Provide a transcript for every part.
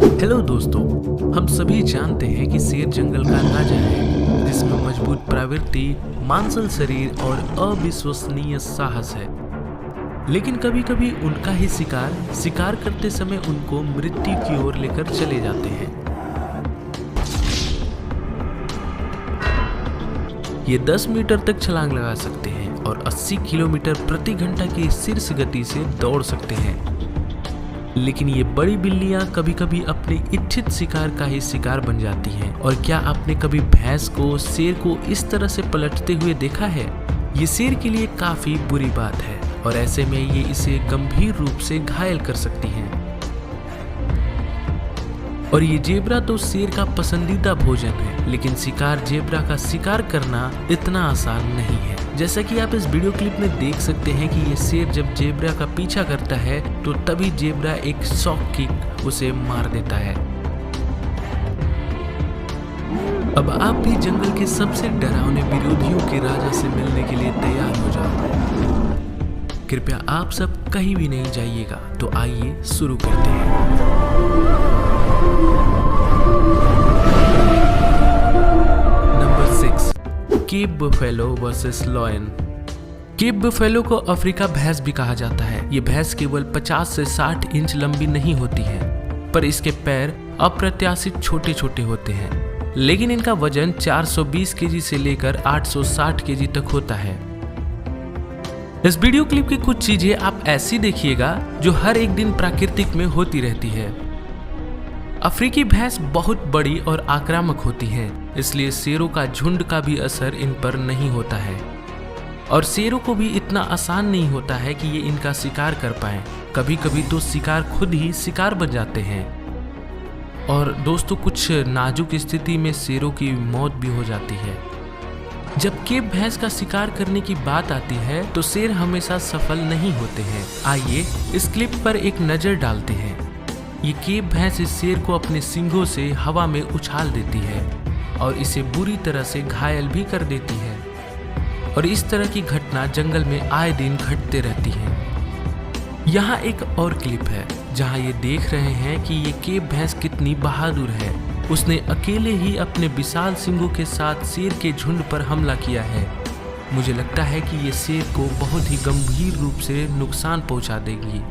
Hello दोस्तों, हम सभी जानते हैं कि शेर जंगल का राजा है, जिसमें मजबूत प्रवृत्ति, मांसल शरीर और अविश्वसनीय साहस है। लेकिन कभी कभी उनका ही शिकार करते समय उनको मृत्यु की ओर लेकर चले जाते हैं। ये 10 मीटर तक छलांग लगा सकते हैं और 80 किलोमीटर प्रति घंटा की शीर्ष गति से दौड़ सकते हैं। लेकिन ये बड़ी बिल्लियां कभी कभी अपने इच्छित शिकार का ही शिकार बन जाती हैं। और क्या आपने कभी भैंस को शेर को इस तरह से पलटते हुए देखा है? ये शेर के लिए काफी बुरी बात है और ऐसे में ये इसे गंभीर रूप से घायल कर सकती हैं। और ये जेब्रा तो शेर का पसंदीदा भोजन है, लेकिन जेब्रा का शिकार करना इतना आसान नहीं है। जैसा कि आप इस वीडियो क्लिप में देख सकते हैं कि ये शेर जब जेब्रा का पीछा करता है तो तभी जेब्रा एक शॉक किक उसे मार देता है। अब आप भी जंगल के सबसे डरावने विरोधियों के राजा से मिलने के लिए तैयार हो जाओ। कृपया आप सब कहीं भी नहीं जाइएगा। तो आइए शुरू करते हैं। Number 6, cape buffalo versus lion. Cape buffalo को अफ्रीका भैंस भी कहा जाता है। ये भैंस केवल 50 से 60 इंच लंबी नहीं होती है, पर इसके पैर अप्रत्याशित छोटे छोटे होते हैं। लेकिन इनका वजन 420 केजी से लेकर 860 केजी तक होता है। इस वीडियो क्लिप की कुछ चीजें आप ऐसी देखिएगा जो हर एक दिन प्राकृतिक में होती रहती है। अफ्रीकी भैंस बहुत बड़ी और आक्रामक होती हैं, इसलिए शेरों का झुंड का भी असर इन पर नहीं होता है। और शेरों को भी इतना आसान नहीं होता है कि ये इनका शिकार कर पाएं। कभी कभी तो शिकार खुद ही शिकार बन जाते हैं। और दोस्तों, कुछ नाजुक स्थिति में शेरों की मौत भी हो जाती है। जब केप भैंस का शिकार करने की बात आती है तो शेर हमेशा सफल नहीं होते हैं। आइए इस क्लिप पर एक नजर डालते हैं। ये केप भैंस इस शेर को अपने सींगों से हवा में उछाल देती है और इसे बुरी तरह से घायल भी कर देती है। और इस तरह की घटना जंगल में आए दिन घटते रहती है। यहाँ एक और क्लिप है जहाँ ये देख रहे हैं कि ये केप भैंस कितनी बहादुर है। उसने अकेले ही अपने विशाल सींगों के साथ शेर के झुंड पर हमला किया है। मुझे लगता है कि ये शेर को बहुत ही गंभीर रूप से नुकसान पहुंचा देगी।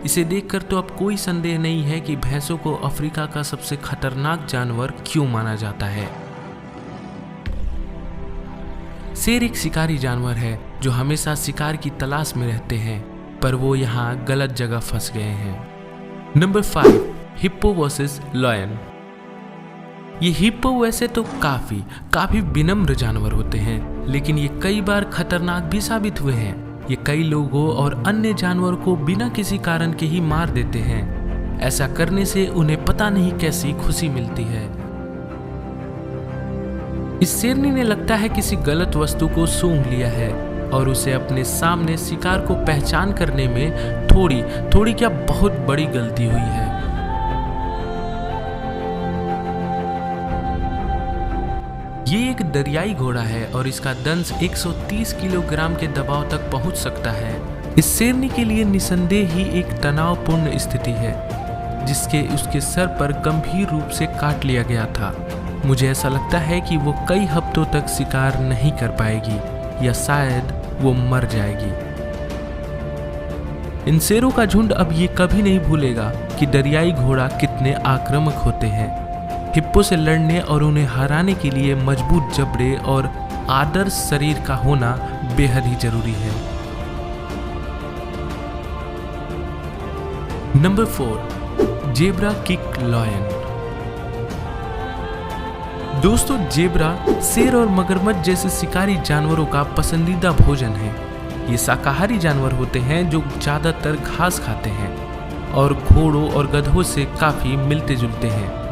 इसे देखकर तो अब कोई संदेह नहीं है कि भैंसों को अफ्रीका का सबसे खतरनाक जानवर क्यों माना जाता है। शेर एक शिकारी जानवर है जो हमेशा शिकार की तलाश में रहते हैं, पर वो यहाँ गलत जगह फंस गए हैं। Number 5, hippo versus lion. ये हिप्पो वैसे तो काफी विनम्र जानवर होते हैं, लेकिन ये कई बार खतरनाक भी साबित हुए हैं। ये कई लोगों और अन्य जानवरों को बिना किसी कारण के ही मार देते हैं। ऐसा करने से उन्हें पता नहीं कैसी खुशी मिलती है। इस शेरनी ने लगता है किसी गलत वस्तु को सूंघ लिया है और उसे अपने सामने शिकार को पहचान करने में थोड़ी क्या बहुत बड़ी गलती हुई है। ये एक दरियाई घोड़ा है और इसका दंश 130 किलोग्राम के दबाव तक पहुंच सकता है। इस शेरनी के लिए निसंदेह ही एक तनावपूर्ण स्थिति है, जिसके उसके सर पर गंभीर रूप से काट लिया गया था। मुझे ऐसा लगता है कि वो कई हफ्तों तक शिकार नहीं कर पाएगी या शायद वो मर जाएगी। इन शेरों का झुंड अब ये कभी नहीं भूलेगा कि दरियाई घोड़ा कितने आक्रामक होते हैं। हिप्पो से लड़ने और उन्हें हराने के लिए मजबूत जबड़े और आदर्श शरीर का होना बेहद ही जरूरी है। Number 4, zebra kick lion. दोस्तों, जेब्रा शेर और मगरमच्छ जैसे शिकारी जानवरों का पसंदीदा भोजन है। ये शाकाहारी जानवर होते हैं जो ज्यादातर घास खाते हैं और घोड़ों और गधों से काफी मिलते जुलते हैं।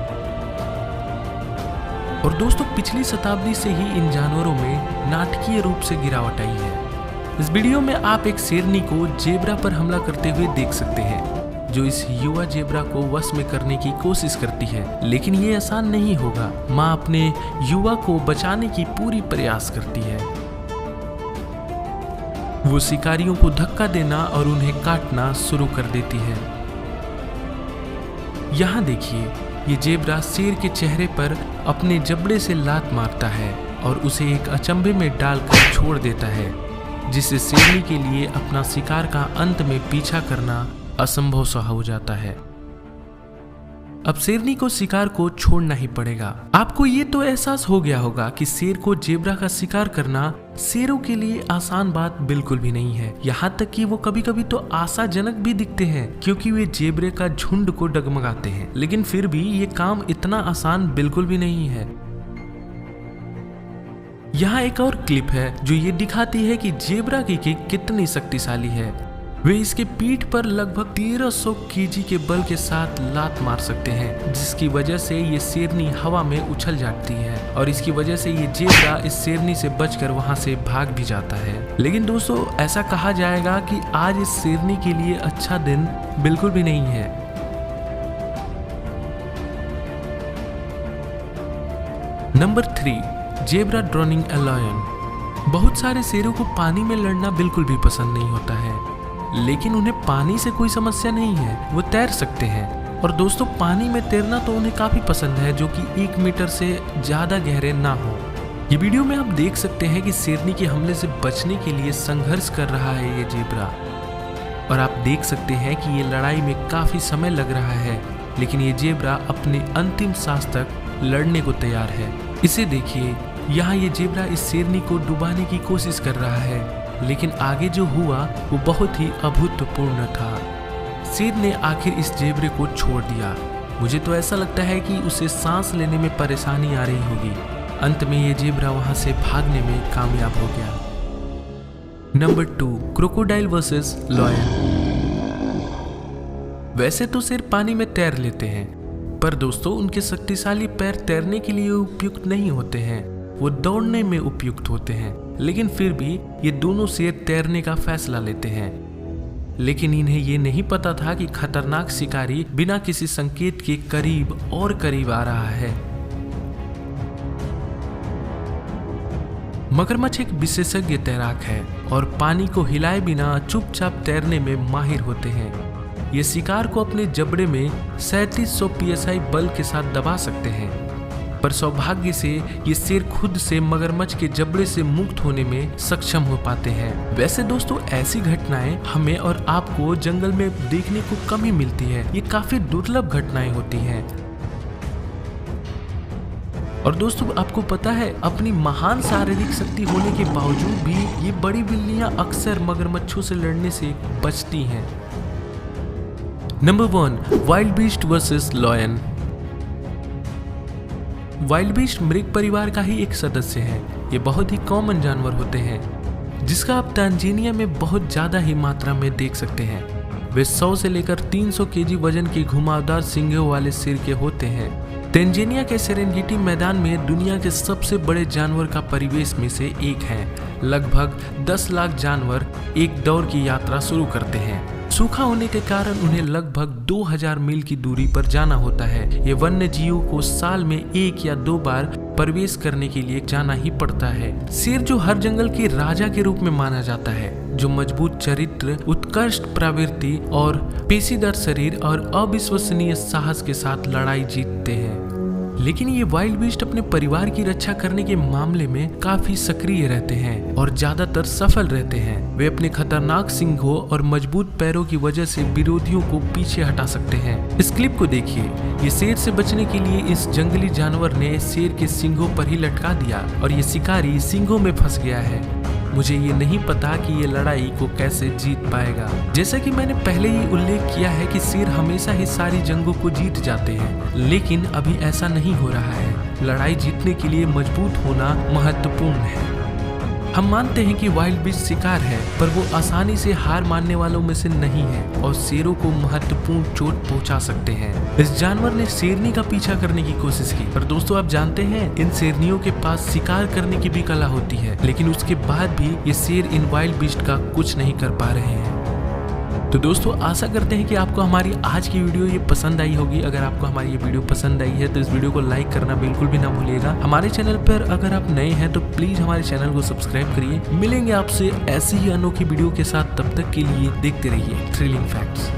और दोस्तों, पिछली शताब्दी से ही इन जानवरों में नाटकीय रूप से गिरावट आई है। इस वीडियो में आप एक शेरनी को जेब्रा पर हमला करते हुए देख सकते हैं, जो इस युवा जेब्रा को वश में करने की कोशिश करती है। लेकिन ये आसान नहीं होगा। माँ अपने युवा को बचाने की पूरी प्रयास करती है। वो शिकारियों को धक्का देना और उन्हें काटना शुरू कर देती है। यहाँ देखिए, ये जेब्रा शेर के चेहरे पर अपने जबड़े से लात मारता है और उसे एक अचंभे में डालकर छोड़ देता है, जिससे शेरनी के लिए अपना शिकार का अंत में पीछा करना असंभव सा हो जाता है। अब शेरनी को शिकार को छोड़ना ही पड़ेगा। आपको ये तो एहसास हो गया होगा कि शेर को जेब्रा का शिकार करना शेरों के लिए आसान बात बिल्कुल भी नहीं है। यहाँ तक कि वो कभी कभी तो आशाजनक भी दिखते हैं, क्योंकि वे जेब्रे का झुंड को डगमगाते हैं। लेकिन फिर भी ये काम इतना आसान बिल्कुल भी नहीं है। यहाँ एक और क्लिप है जो ये दिखाती है कि जेब्रा की किक कितनी शक्तिशाली है। वे इसके पीठ पर लगभग 1300 केजी के बल के साथ लात मार सकते हैं, जिसकी वजह से ये शेरनी हवा में उछल जाती है और इसकी वजह से ये जेब्रा इस शेरनी से बचकर वहां से भाग भी जाता है। लेकिन दोस्तों, ऐसा कहा जाएगा कि आज इस शेरनी के लिए अच्छा दिन बिल्कुल भी नहीं है। Number 3, zebra drowning a lion. बहुत सारे शेरों को पानी में लड़ना बिल्कुल भी पसंद नहीं होता है, लेकिन उन्हें पानी से कोई समस्या नहीं है, वो तैर सकते हैं। और दोस्तों, पानी में तैरना तो उन्हें काफी पसंद है, जो कि 1 मीटर से ज्यादा गहरे ना हो। ये वीडियो में आप देख सकते हैं कि शेरनी के हमले से बचने के लिए संघर्ष कर रहा है ये जेब्रा, और आप देख सकते हैं कि ये लड़ाई में काफी समय लग रहा है, लेकिन ये जेब्रा अपने अंतिम सांस तक लड़ने को तैयार है। इसे देखिए, यहाँ ये जेब्रा इस शेरनी को डुबाने की कोशिश कर रहा है, लेकिन आगे जो हुआ वो बहुत ही अभूतपूर्व था। शेर ने आखिर इस जेब्रे को छोड़ दिया। मुझे तो ऐसा लगता है कि उसे सांस लेने में परेशानी आ रही होगी। अंत में ये जेब्रा वहां से भागने में कामयाब हो गया। Number 2, crocodile versus lion. वैसे तो शेर पानी में तैर लेते हैं, पर दोस्तों उनके शक्तिशाली पैर तैरने के लिए उपयुक्त नहीं होते हैं, वो दौड़ने में उपयुक्त होते हैं। लेकिन फिर भी ये दोनों शेर तैरने का फैसला लेते हैं। लेकिन इन्हें ये नहीं पता था कि खतरनाक शिकारी बिना किसी संकेत के करीब और करीब आ रहा है। मगरमच्छ एक विशेषज्ञ तैराक है और पानी को हिलाए बिना चुपचाप तैरने में माहिर होते हैं। ये शिकार को अपने जबड़े में 3700 psi बल के साथ दबा सकते हैं, पर सौभाग्य से ये शेर खुद से मगरमच्छ के जबड़े से मुक्त होने में सक्षम हो पाते हैं। वैसे दोस्तों, ऐसी घटनाएं हमें और आपको जंगल में देखने को कम ही मिलती है। ये काफी दुर्लभ घटनाएं होती हैं। और दोस्तों, आपको पता है, अपनी महान शारीरिक शक्ति होने के बावजूद भी ये बड़ी बिल्लियां अक्सर मगरमच्छों से लड़ने से बचती हैं। Number 1, wild beast versus lion. Wild beast मृग परिवार का ही एक सदस्य है। ये बहुत ही कॉमन जानवर होते हैं, जिसका आप तांजानिया में बहुत ज्यादा ही मात्रा में देख सकते हैं। वे 100 से लेकर 300 केजी वजन के घुमावदार सींगों वाले सिर के होते हैं। तांजानिया के सेरेंगेटी मैदान में दुनिया के सबसे बड़े जानवर का परिवेश में से एक है। लगभग 10 लाख जानवर एक दौड़ की यात्रा शुरू करते हैं। सूखा होने के कारण उन्हें लगभग 2000 मील की दूरी पर जाना होता है। ये वन्य जीवों को साल में 1 या 2 बार प्रवेश करने के लिए जाना ही पड़ता है। शेर जो हर जंगल के राजा के रूप में माना जाता है, जो मजबूत चरित्र, उत्कृष्ट प्रवृत्ति और पेशीदार शरीर और अविश्वसनीय साहस के साथ लड़ाई जीतते हैं। लेकिन ये वाइल्ड बीस्ट अपने परिवार की रक्षा करने के मामले में काफी सक्रिय रहते हैं और ज्यादातर सफल रहते हैं। वे अपने खतरनाक सींगों और मजबूत पैरों की वजह से विरोधियों को पीछे हटा सकते हैं। इस क्लिप को देखिए। ये शेर से बचने के लिए इस जंगली जानवर ने शेर के सींगों पर ही लटका दिया और ये शिकारी सींगों में फंस गया है। मुझे ये नहीं पता कि ये लड़ाई को कैसे जीत पाएगा। जैसा कि मैंने पहले ही उल्लेख किया है कि शेर हमेशा ही सारी जंगों को जीत जाते हैं, लेकिन अभी ऐसा नहीं हो रहा है। लड़ाई जीतने के लिए मजबूत होना महत्वपूर्ण है। हम मानते हैं कि वाइल्ड बीस्ट शिकार है, पर वो आसानी से हार मानने वालों में से नहीं है और शेरों को महत्वपूर्ण चोट पहुंचा सकते हैं। इस जानवर ने शेरनी का पीछा करने की कोशिश की, पर दोस्तों आप जानते हैं इन शेरनियों के पास शिकार करने की भी कला होती है, लेकिन उसके बाद भी ये शेर इन वाइल्ड बीस्ट का कुछ नहीं कर पा रहे हैं। तो दोस्तों आशा करते हैं कि आपको हमारी आज की वीडियो ये पसंद आई होगी। अगर आपको हमारी ये वीडियो पसंद आई है तो इस वीडियो को लाइक करना बिल्कुल भी ना भूलिएगा। हमारे चैनल पर अगर आप नए हैं तो प्लीज हमारे चैनल को सब्सक्राइब करिए। मिलेंगे आपसे ऐसी ही अनोखी वीडियो के साथ, तब तक के लिए देखते रहिए थ्रिलिंग फैक्ट्स।